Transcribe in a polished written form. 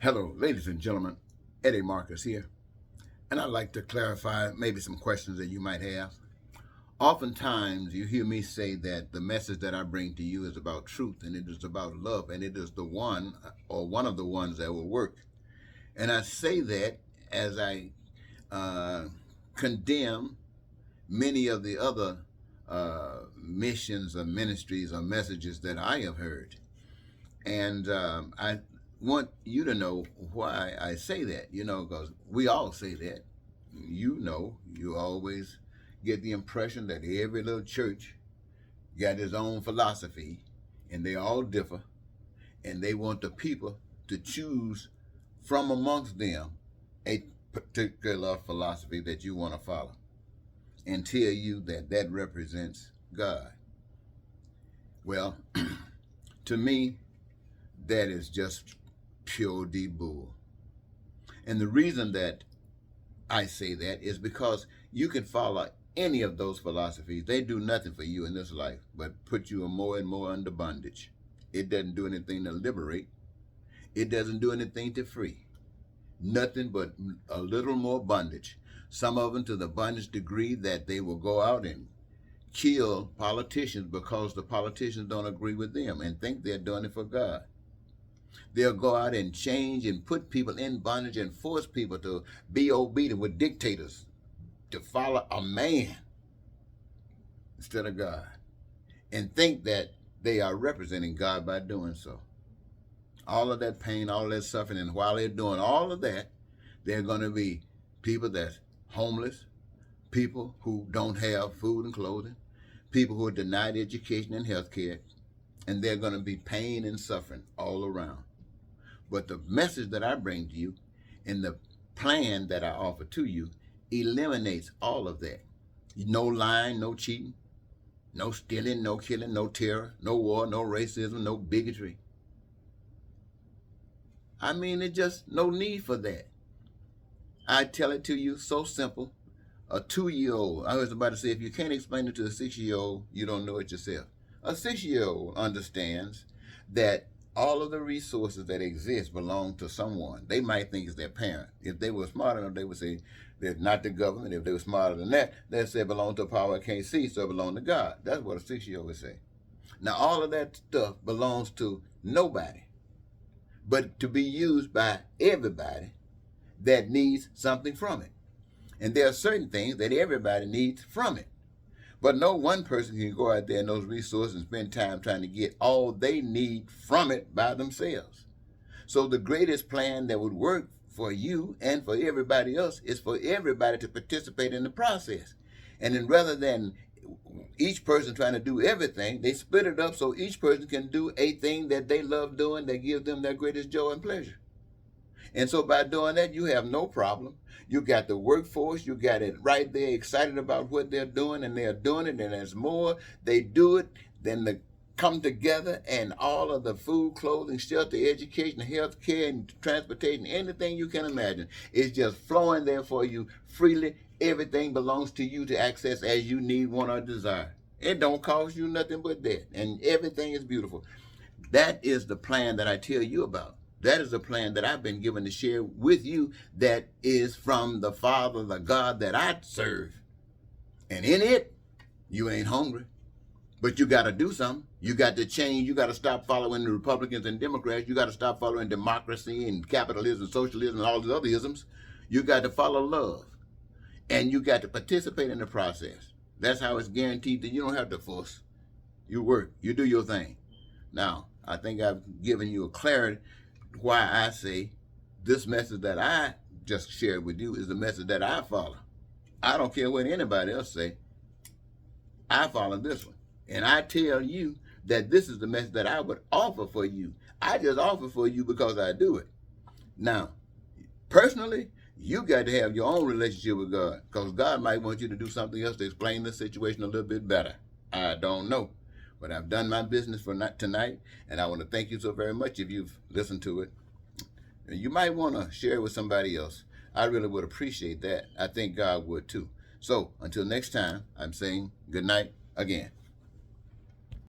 Hello, ladies and gentlemen. Eddie Marcus here, and I'd like to clarify maybe some questions that you might have. Oftentimes, you hear me say that the message that I bring to you is about truth, and it is about love, and it is the one or one of the ones that will work. And I say that as I uh, condemn many of the other missions or ministries or messages that I have heard. And I want you to know why I say that, because we all say that. You always get the impression that every little church got its own philosophy and they all differ and they want the people to choose from amongst them a particular philosophy that you want to follow and tell you that that represents God. Well, to me, that is just pure D bull. And the reason that I say that is because you can follow any of those philosophies. They do nothing for you in this life but put you more and more under bondage. It doesn't do anything to liberate. It doesn't do anything to free. Nothing but a little more bondage. Some of them to the bondage degree that they will go out and kill politicians because the politicians don't agree with them and think they're doing it for God. They'll go out and change and put people in bondage and force people to be obedient with dictators, to follow a man instead of God, and think that they are representing God by doing so. All of that pain, all of that suffering, and while they're doing all of that, they're going to be people that's homeless, people who don't have food and clothing, people who are denied education and health care, and they're going to be pain and suffering all around. But the message that I bring to you and the plan that I offer to you eliminates all of that. No lying, no cheating, no stealing, no killing, no terror, no war, no racism, no bigotry. I mean, it's just no need for that. I tell it to you so simple. A 2-year-old, I was about to say, if you can't explain it to a 6-year-old, you don't know it yourself. A 6-year-old understands that all of the resources that exist belong to someone. They might think it's their parent. If they were smart enough, they would say they're not the government. If they were smarter than that, they'd say it belongs to a power I can't see, so it belongs to God. That's what a 6-year-old would say. Now, all of that stuff belongs to nobody, but to be used by everybody that needs something from it. And there are certain things that everybody needs from it. But no one person can go out there in those resources and spend time trying to get all they need from it by themselves. So the greatest plan that would work for you and for everybody else is for everybody to participate in the process. And then rather than each person trying to do everything, they split it up so each person can do a thing that they love doing that gives them their greatest joy and pleasure. And so by doing that, you have no problem. You got the workforce, you got it right there, excited about what they're doing, and they're doing it, and there's more. They do it, then they come together, and all of the food, clothing, shelter, education, health care, and transportation, anything you can imagine, is just flowing there for you freely. Everything belongs to you to access as you need, want, or desire. It don't cost you nothing but that, and everything is beautiful. That is the plan that I tell you about. That is the plan that I've been given to share with you that is from the Father, the God that I serve. And in it, you ain't hungry. But you got to do something. You got to change. You got to stop following the Republicans and Democrats. You got to stop following democracy and capitalism, socialism, and all these other isms. You got to follow love. And you got to participate in the process. That's how it's guaranteed that you don't have to force. You work. You do your thing. Now, I think I've given you a clarity why I say this message that I just shared with you is the message that I follow. I don't care what anybody else say. I follow this one. And I tell you that this is the message that I would offer for you. I just offer for you because I do it. Now, personally, you got to have your own relationship with God, because God might want you to do something else to explain the situation a little bit better. I don't know. But I've done my business for tonight, and I want to thank you so very much if you've listened to it. You might want to share it with somebody else. I really would appreciate that. I think God would too. So until next time, I'm saying good night again.